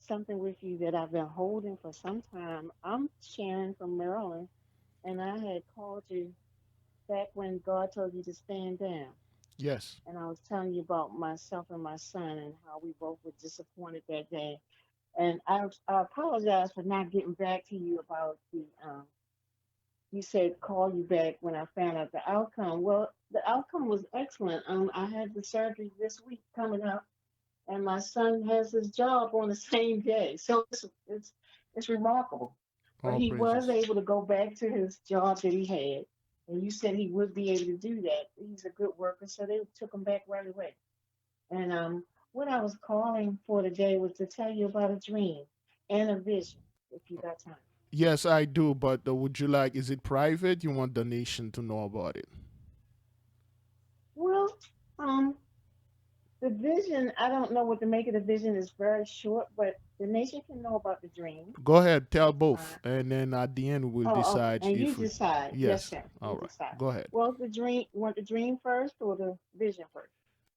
something with you that I've been holding for some time. I'm Sharon from Maryland, and I had called you back when God told you to stand down. Yes. And I was telling you about myself and my son and how we both were disappointed that day. And I apologize for not getting back to you about you said call you back when I found out the outcome. Well, the outcome was excellent. I had the surgery this week coming up, and my son has his job on the same day. So it's remarkable. But All he was praises. able to go back to his job that he had, and you said he would be able to do that. He's a good worker, so they took him back right away. And what I was calling for today was to tell you about a dream and a vision, if you got time. Yes, I do, but would you like, is it private? You want the nation to know about it? Well, um, the vision, I don't know what to make of the vision. Is very short, but the nation can know about the dream. Go ahead, tell That's fine. both, and then at the end we'll Oh, okay. decide And you if we. decide. Yes, Yes. sir. You All right. decide. Go ahead. Well, the dream, you want the dream first or the vision first?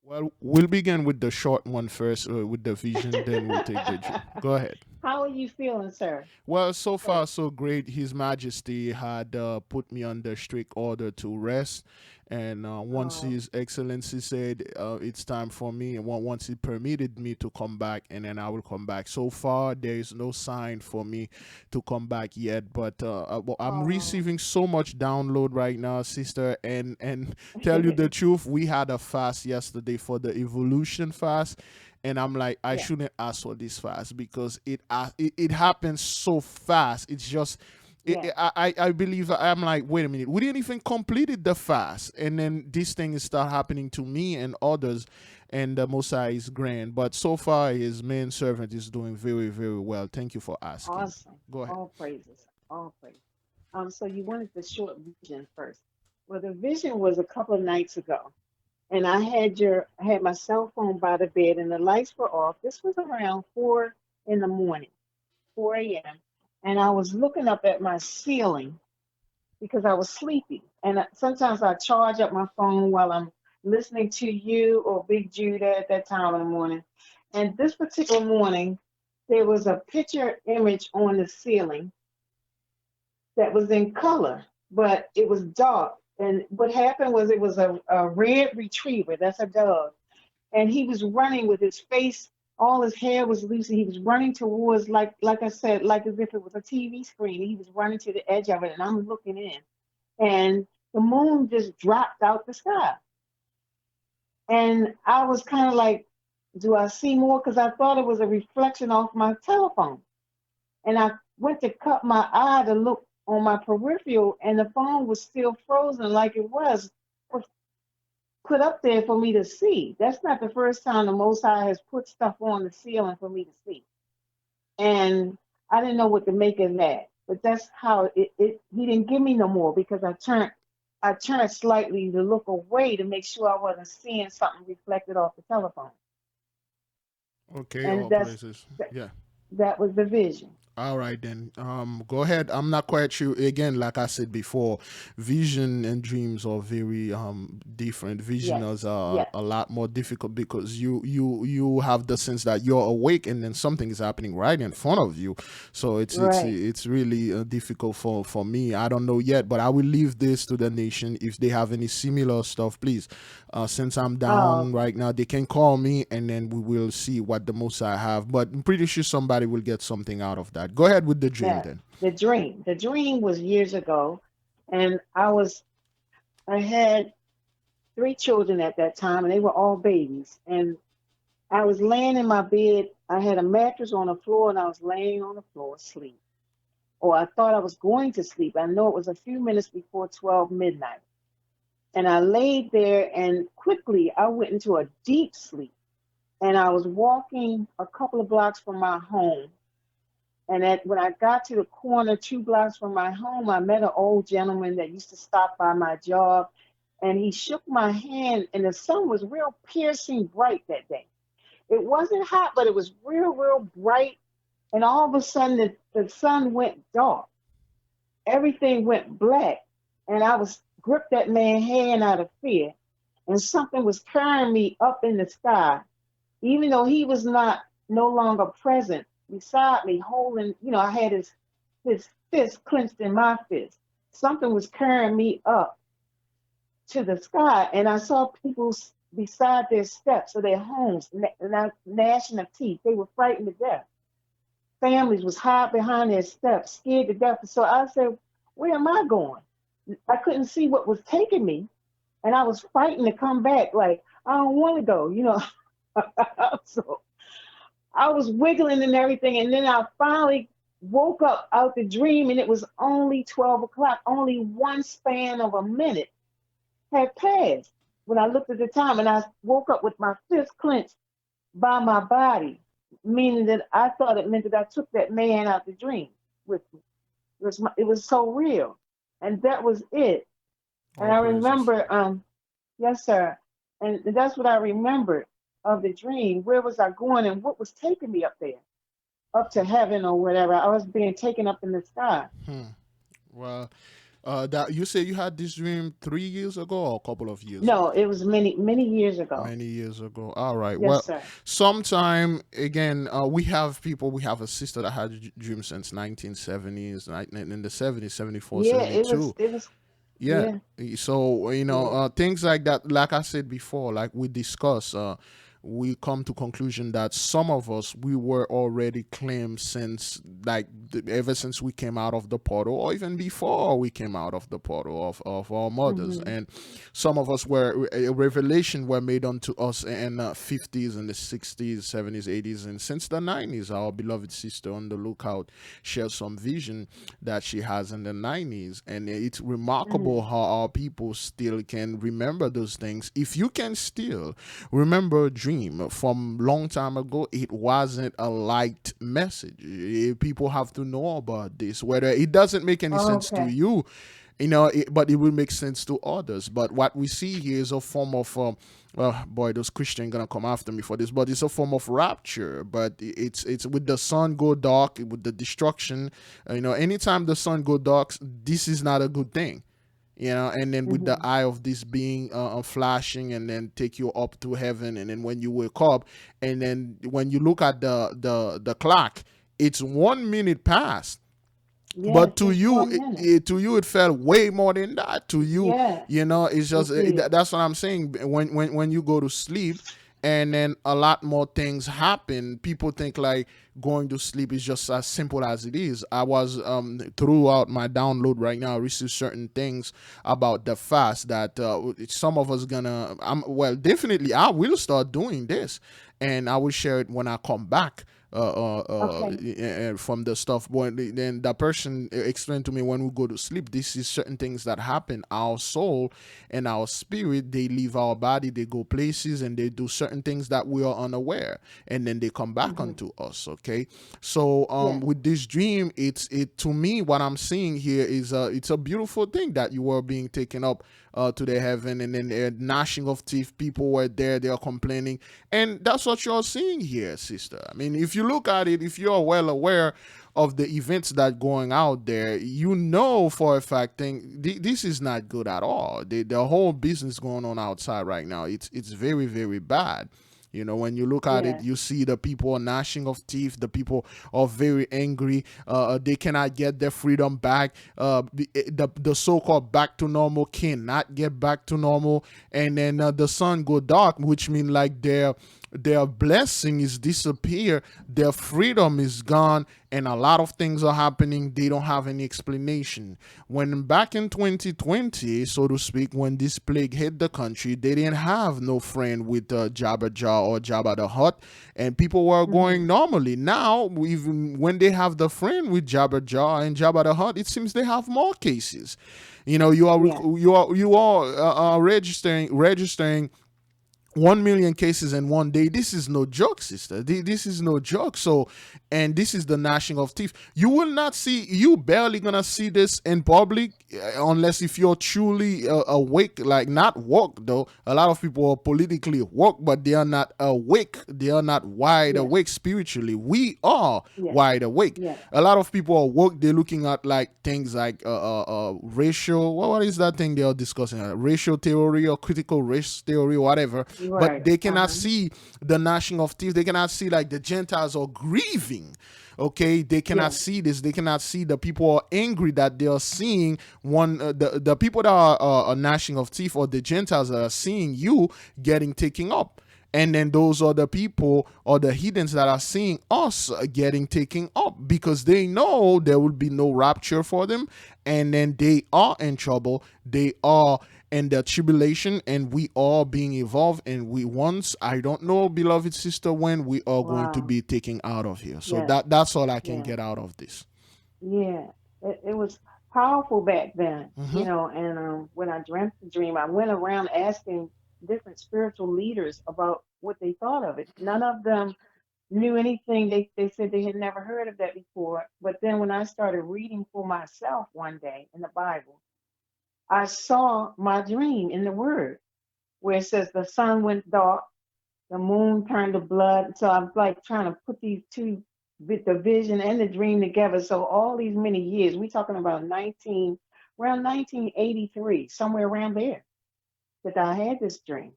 Well, we'll begin with the short one first, with the vision, then we'll take the dream. Go ahead. How are you feeling, sir? Well, so far First. so great. His Majesty had put me under strict order to rest, and once Oh, His Excellency said it's time for me, and once he permitted me to come back, and then I will come back. So far, there is no sign for me to come back yet, but well, I'm oh. receiving so much download right now, sister. And tell you the truth, we had a fast yesterday for the evolution fast, and I'm like, I Yeah, shouldn't ask for this fast because it happens so fast. It's just yeah. I believe I'm like, wait a minute, we didn't even completed the fast, and then these things start happening to me and others, and the Mosiah is grand. But so far, his main servant is doing very, very well. Thank you for asking. Awesome. Go ahead. All praises. All praises. So you wanted the short vision first. Well, the vision was a couple of nights ago, and I had my cell phone by the bed, and the lights were off. This was around 4 in the morning, 4 a.m., and I was looking up at my ceiling because I was sleepy. And sometimes I charge up my phone while I'm listening to you or Big Judah at that time in the morning. And this particular morning, there was a picture image on the ceiling that was in color, but it was dark. And what happened was it was a red retriever, that's a dog. And he was running with his face, all his hair was loose, and he was running towards, like I said, like as if it was a TV screen. He was running to the edge of it, and I'm looking in. And the moon just dropped out the sky. And I was kind of like, do I see more? Because I thought it was a reflection off my telephone. And I went to cut my eye to look on my peripheral, and the phone was still frozen like it was put up there for me to see. That's not the first time the Most High has put stuff on the ceiling for me to see. And I didn't know what to make of that. But that's how it he didn't give me no more because I turned slightly to look away to make sure I wasn't seeing something reflected off the telephone. Okay, And all places. that, Yeah. that was the vision. All right then. Go ahead. I'm not quite sure. Again, like I said before, vision and dreams are very different. Vision Yes, is yes, a lot more difficult because you have the sense that you're awake and then something is happening right in front of you. So right. it's really difficult for me. I don't know yet, but I will leave this to the nation. If they have any similar stuff, please. Since I'm Oh, down okay. right now, they can call me and then we will see what the most I have. But I'm pretty sure somebody will get something out of that. Go ahead with the dream That then. the dream. The dream was years ago, and I had three children at that time, and they were all babies. And I was laying in my bed. I had a mattress on the floor, and I was laying on the floor asleep. Or I thought I was going to sleep. I know it was a few minutes before 12 midnight. And I laid there, and quickly I went into a deep sleep. And I was walking a couple of blocks from my home. And when I got to the corner 2 blocks from my home, I met an old gentleman that used to stop by my job. And he shook my hand, and the sun was real piercing bright that day. It wasn't hot, but it was real, real bright. And all of a sudden, the sun went dark. Everything went black. And I was gripped that man's hand out of fear. And something was carrying me up in the sky. Even though he was not no longer present, beside me, holding, I had his fist clenched in my fist. Something was carrying me up to the sky, and I saw people beside their steps of their homes, gnashing of teeth. They were frightened to death. Families was hid behind their steps, scared to death. So I said, "Where am I going?" I couldn't see what was taking me, and I was fighting to come back. Like I don't want to go. So I was wiggling and everything, and then I finally woke up out the dream, and it was only 12 o'clock. Only one span of a minute had passed when I looked at the time, and I woke up with my fist clenched by my body, meaning that I thought it meant that I took that man out the dream with me. It was so real, and that was it. And All I praises. remember, yes, sir, and that's what I remembered of the dream. Where was I going, and what was taking me up there, up to heaven or whatever? I was being taken up in the sky. Well, that you say you had this dream 3 years ago or a couple of years No, ago? it was many, many years ago. Many years ago. All right. Yes, Well, sir. sometime again, we have people. We have a sister that had dreams since 1970s, in the 70s, 74, Yeah, it was. 72. It was. Yeah. Yeah, So yeah. things like that. Like I said before, like we discussed, we come to conclusion that some of us we were already claimed since like ever since we came out of the portal, or even before we came out of the portal of our mothers, Hmm. and some of us were a revelation were made unto us in the 50s and the 60s, 70s, 80s, and since the 90s. Our beloved sister on the lookout shares some vision that she has in the 90s, and it's remarkable Hmm. how our people still can remember those things. If you can still remember a dream from long time ago, it wasn't a light message. People have to know about this, whether it doesn't make any sense to Okay. you, but it will make sense to others. But what we see here is a form of boy, those Christians gonna come after me for this, but it's a form of rapture. But it's with the sun go dark, with the destruction. Anytime the sun go dark, this is not a good thing. And then with the Hmm. eye of this being flashing, and then take you up to heaven, and then when you wake up, and then when you look at the clock, it's 1 minute past, Yes, but just 1 minute. to you it felt way more than that. To you, Yes, it's just it did. that's what I'm saying. When you go to sleep, and then a lot more things happen, people think like going to sleep is just as simple as it is. I was throughout my download right now, I received certain things about the fast that some of us gonna, well, definitely I will start doing this, and I will share it when I come back Okay. from the stuff. But then that person explained to me, when we go to sleep, this is certain things that happen. Our soul and our spirit, they leave our body, they go places, and they do certain things that we are unaware, and then they come back Hmm. onto us. Okay, so Yes. with this dream, it to me, what I'm seeing here is it's a beautiful thing that you were being taken up to the heaven, and then gnashing of teeth. People were there, they are complaining, and that's what you're seeing here, sister. I mean, if you look at it, if you're well aware of the events that going out there, you know for a fact this is not good at all. The whole business going on outside right now, it's very, very bad. When you look at it, Yes. you see the people are gnashing of teeth. The people are very angry. They cannot get their freedom back. The so-called back to normal cannot get back to normal. And then the sun go dark, which means like their blessing is disappear, their freedom is gone, and a lot of things are happening. They don't have any explanation. When back in 2020, so to speak, when this plague hit the country, they didn't have no friend with Jabba Jah or Jabba the Hutt, and people were Hmm. going normally. Now, even when they have the friend with Jabba Jah and Jabba the Hutt, it seems they have more cases. You are Yes. registering 1 million cases in one day. This is no joke, sister. This is no joke. So, and this is the gnashing of teeth. You will not see, you barely gonna see this in public, unless if you're truly awake, like not woke though. A lot of people are politically woke, but they are not awake. They are not wide Yes. awake spiritually. We are Yes. wide awake. Yes. A lot of people are woke. They're looking at like things like racial. What is that thing they are discussing? Racial theory or critical race theory, whatever. but Right. they cannot Uh-huh. see the gnashing of teeth. They cannot see like the Gentiles are grieving. Okay, they cannot Yes. see this. They cannot see the people are angry that they are seeing one. The people that are gnashing of teeth, or the Gentiles that are seeing you getting taken up. And then those are the people or the heathens that are seeing us getting taken up, because they know there will be no rapture for them. And then they are in trouble. They are in the tribulation, and we are being evolved. And we once, I don't know, beloved sister, when we are going to Wow. be taken out of here. So Yes. that's all I can Yeah. get out of this. Yeah. It was powerful back then, Hmm. and when I dreamt the dream, I went around asking different spiritual leaders about what they thought of it. None of them knew anything. They said they had never heard of that before. But then when I started reading for myself one day in the Bible, I saw my dream in the Word where it says the sun went dark, the moon turned to blood. So I'm like trying to put these two, the vision and the dream together. So all these many years, we talking about around 1983, somewhere around there, that I had this dream.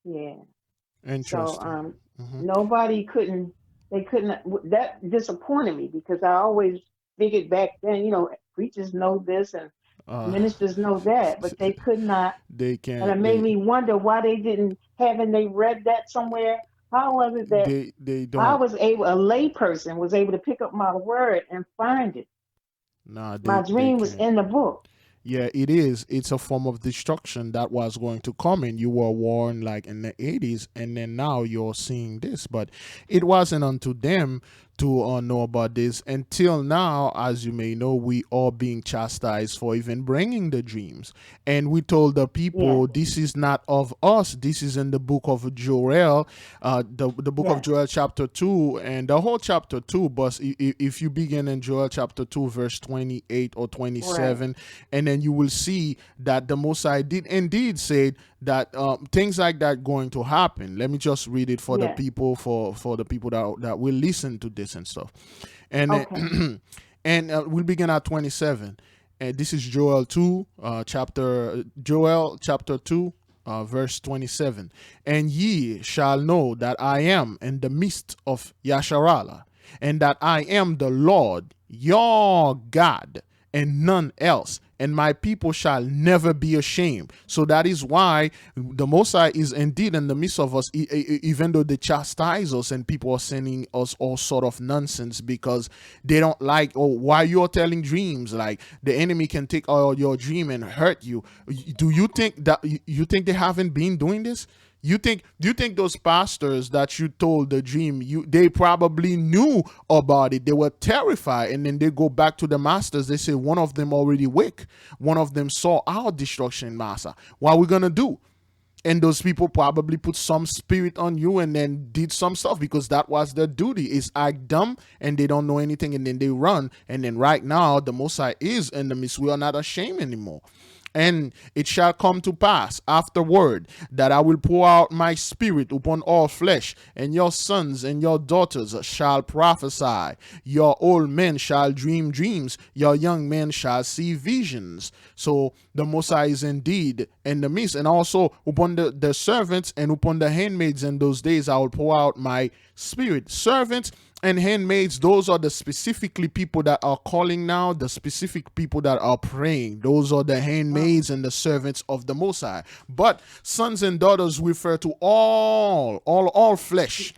Yeah. So Interesting. Hmm. nobody couldn't, they couldn't, that disappointed me because I always figured back then, preachers know this and Uh, ministers know that, but they could not. they And it can't. made me wonder why they didn't, haven't they read that somewhere? How was it that They I don't. was able, a layperson was able to pick up my word and find it? Nah, My they dream was can't. in the book. Yeah, it is. It's a form of destruction that was going to come, and you were warned like in the 80s, and then now you're seeing this. But it wasn't unto them to know about this until now. As you may know, we are being chastised for even bringing the dreams. And we told the people, Yes, this is not of us. This is in the book of Joel, the book of yes, Joel chapter 2, and the whole chapter 2. But if you begin in Joel chapter 2, verse 28 or right. 27, and then you will see that the Mosai did indeed say that things like that going to happen. Let me just read it for the Yes. people, for the people that will listen to this and stuff. And Okay. and we'll begin at 27. And this is Joel chapter 2, verse 27. And ye shall know that I am in the midst of Yasharala, and that I am the Lord your God, and none else, and my people shall never be ashamed. So that is why the Mosai is indeed in the midst of us, even though they chastise us and people are sending us all sort of nonsense because they don't like, oh, why you're telling dreams, like the enemy can take all your dream and hurt you. Do you think that you think they haven't been doing this? Do you think those pastors that you told the dream, they probably knew about it? They were terrified, and then they go back to the masters. They say one of them already wake, one of them saw our destruction, master. What are we gonna do? And those people probably put some spirit on you and then did some stuff because that was their duty, is act dumb and they don't know anything, and then they run. And then right now the Mosai is in the midst. We are not ashamed anymore. And it shall come to pass afterward that I will pour out my spirit upon all flesh, and your sons and your daughters shall prophesy. Your old men shall dream dreams, your young men shall see visions. So the Messiah is indeed in the midst. And also upon the servants and upon the handmaids in those days I will pour out my spirit. Servants and handmaids, those are the specifically people that are calling now, the specific people that are praying. Those are the Wow. handmaids and the servants of the Most High. But sons and daughters refer to all flesh,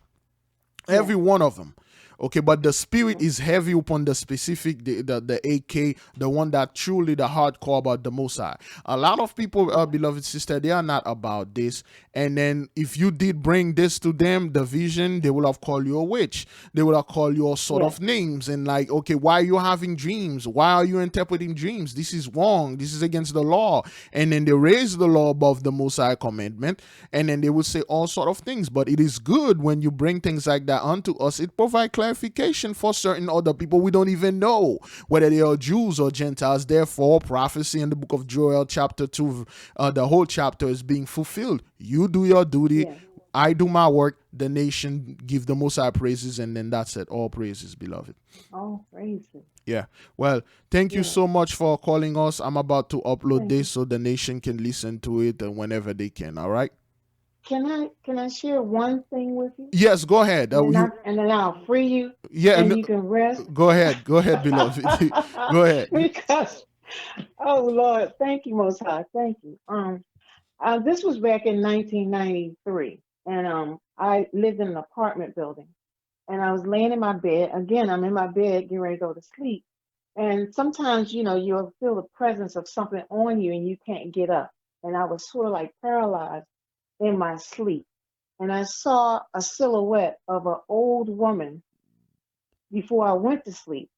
Yes. every one of them. Okay, but the spirit is heavy upon the specific, the AK, the one that truly the hardcore about the Most High. A lot of people, Yeah. beloved sister, they are not about this. And then if you did bring this to them, the vision, they will have called you a witch. They will have called you all sort Yes. of names and like, okay, why are you having dreams? Why are you interpreting dreams? This is wrong. This is against the law. And then they raise the law above the Most High commandment, and then they will say all sort of things. But it is good when you bring things like that unto us. It provides clarification for certain other people we don't even know whether they are Jews or Gentiles. Therefore, prophecy in the book of Joel chapter 2, the whole chapter is being fulfilled. You do your duty, Yes. I do my work, the nation give the Most High praises, and then that's it. All praises, beloved. Oh, praises. Yeah. Well, thank you Yes. so much for calling us. I'm about to upload Thank this you. so the nation can listen to it whenever they can. All right. can I share one thing with you? Yes, go ahead. You And then I'll free you yeah, and you can rest. go ahead, beloved. Go ahead. Because oh Lord, thank you, Most High, thank you. This was back in 1993, and I lived in an apartment building, and I was laying in my bed. Again, I'm in my bed, getting ready to go to sleep, and sometimes you'll feel the presence of something on you, and you can't get up. And I was sort of like paralyzed in my sleep, and I saw a silhouette of an old woman before I went to sleep.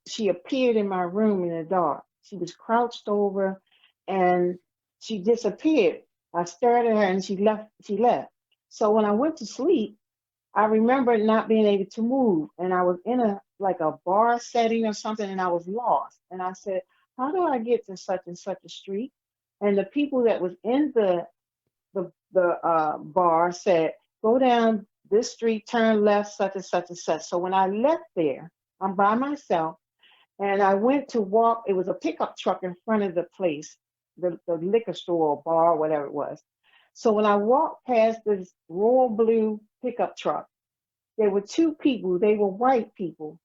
She appeared in my room in the dark. She was crouched over and she disappeared. I stared at her and she left. So when I went to sleep, I remember not being able to move, and I was in a like a bar setting or something, and I was lost. And I said, how do I get to such and such a street? And the people that was in the bar said, go down this street, turn left, such and such and such. So when I left there, I'm by myself, and I went to walk. It was a pickup truck in front of the place, the liquor store or bar, whatever it was. So when I walked past this royal blue pickup truck, there were two people. They were white people,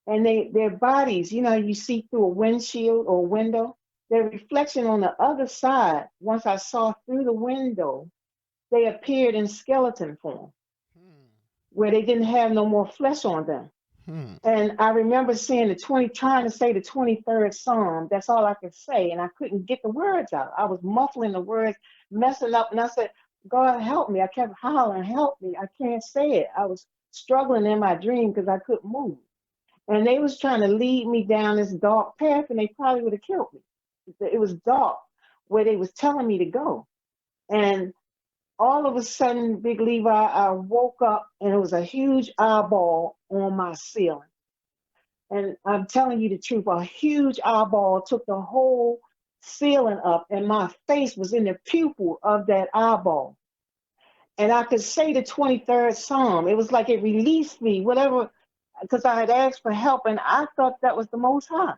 and their bodies, you see through a windshield or window. Their reflection on the other side, once I saw through the window, they appeared in skeleton form, where they didn't have no more flesh on them. Hmm. And I remember saying trying to say the 23rd Psalm. That's all I could say. And I couldn't get the words out. I was muffling the words, messing up. And I said, God, help me. I kept hollering, help me. I can't say it. I was struggling in my dream because I couldn't move. And they was trying to lead me down this dark path, and they probably would have killed me. It was dark where they was telling me to go. And all of a sudden, Big Levi, I woke up and it was a huge eyeball on my ceiling. And I'm telling you the truth, a huge eyeball took the whole ceiling up, and my face was in the pupil of that eyeball. And I could say the 23rd Psalm. It was like it released me, whatever, because I had asked for help, and I thought that was the Most High.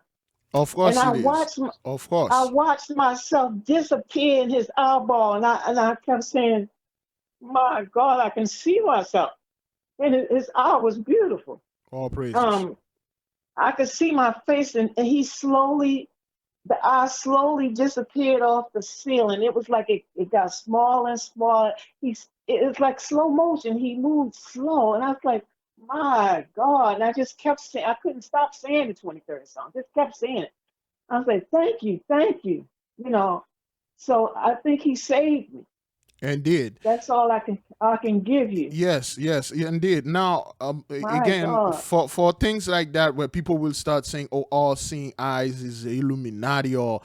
Of And course it is. Of I course. watched myself disappear in his eyeball, and I kept saying, "My God, I can see myself." And his eye was beautiful. All praises. Um, I could see my face, and the eye slowly disappeared off the ceiling. It was like it got smaller and smaller. It was like slow motion. He moved slow, and I was like, my God. And I just kept saying, I couldn't stop saying the 23rd song. Just kept saying it. I was like, thank you, thank you. You know, so I think he saved me. And did. That's all I can give you. Yes, yes, yeah, indeed. Now, My again, God. for things like that, where people will start saying, "Oh, all seeing eyes is the Illuminati or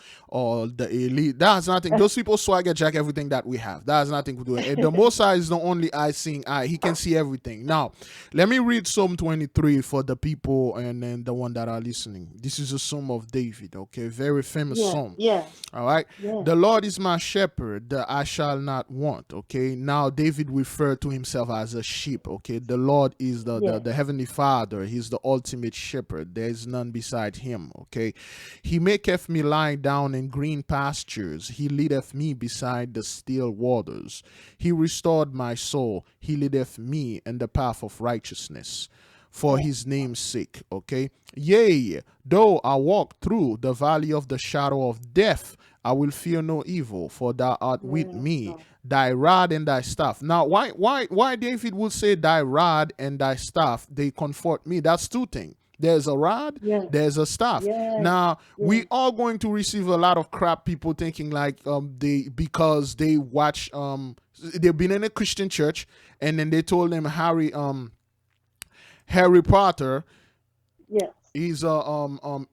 the elite," that's nothing. Those people swagger jack everything that we have. That has nothing to do with it. The Most High is the only eye seeing eye. He can see everything. Now, let me read Psalm 23 for the people and then the one that are listening. This is a Psalm of David. Okay, very famous Yeah, psalm. yes, All right. yes, The Lord is my shepherd, I shall not want. Okay. Now, David referred to himself as a sheep. Okay. The Lord is yes. the Heavenly Father. He's the ultimate shepherd. There is none beside him. Okay. He maketh me lie down in green pastures. He leadeth me beside the still waters. He restored my soul. He leadeth me in the path of righteousness for Yes, his name's sake. Okay. Yea, though I walk through the valley of the shadow of death, I will fear no evil, for thou art with yes, me, Lord. thy rod and thy staff. Now, why David would say thy rod and thy staff, they comfort me? That's two things. There's a rod, Yes, there's a staff. yes, Now we yes, are going to receive a lot of crap. People thinking like they because they watch they've been in a Christian church and then they told them Harry Potter yes. is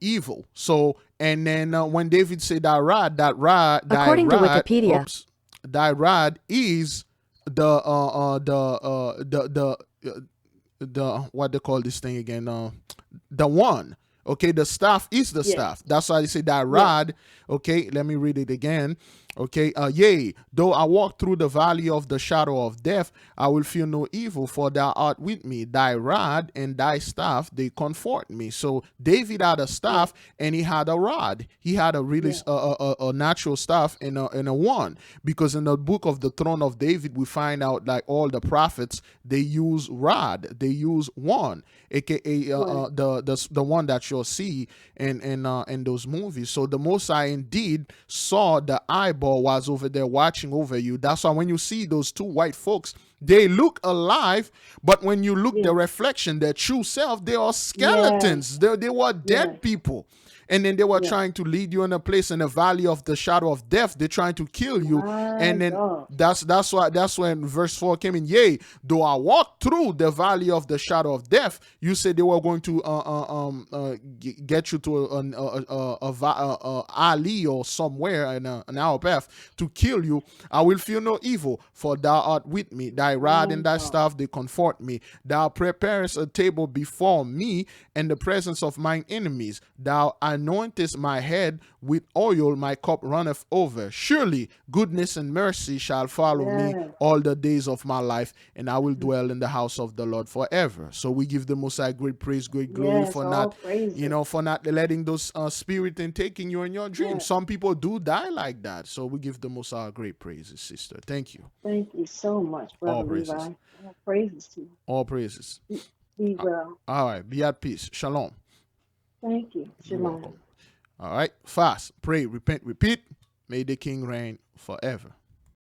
evil. So and then when David said thy According to rod, Wikipedia, oops, thy rod is the what they call this thing again, the one. Okay, the staff is the Yes, staff. That's why they say thy yes, rod. Okay, let me read it again. Okay, yea, though I walk through the valley of the shadow of death, I will fear no evil, for thou art with me. Thy rod and thy staff, they comfort me. So David had a Yes. staff and he had a rod. He had a really Yes. a natural staff and a wand. Because in the book of the throne of David, we find out like all the prophets, they use rod, they use wand, aka Right. the one that you'll see in those movies. So the Most High indeed saw the eyeball was over there watching over you. That's why when you see those two white folks, they look alive, but when you look the Yes. reflection, their true self, they are Yes. skeletons. They were Yes. dead people. And then they were Yes. trying to lead you in a place in the valley of the shadow of death. They're trying to kill you. My And then God. that's when verse 4 came in. Yea, though I walk through the valley of the shadow of death, you said they were going to get you to a alley or somewhere in an hour path to kill you. I will fear no evil, for thou art with me. Thy rod My and thy God. staff, they comfort me. Thou preparest a table before me in the presence of mine enemies. Thou anointest my head with oil, my cup runneth over. Surely goodness and mercy shall follow me Yes. all the days of my life, and I will dwell in the house of the Lord forever. So we give the Most High great praise, great glory Yes. for All not, praises. for not letting those spirit and taking you in your dreams. Yes. Some people do die like that. So we give the Most High great praises, sister. Thank you. Thank you so much, All Brother praises. Levi. All praises to you. All praises. Be well. All right. Be at peace. Shalom. Thank you. You're Shalom. welcome. All right. Fast. Pray. Repent. Repeat. May the King reign forever.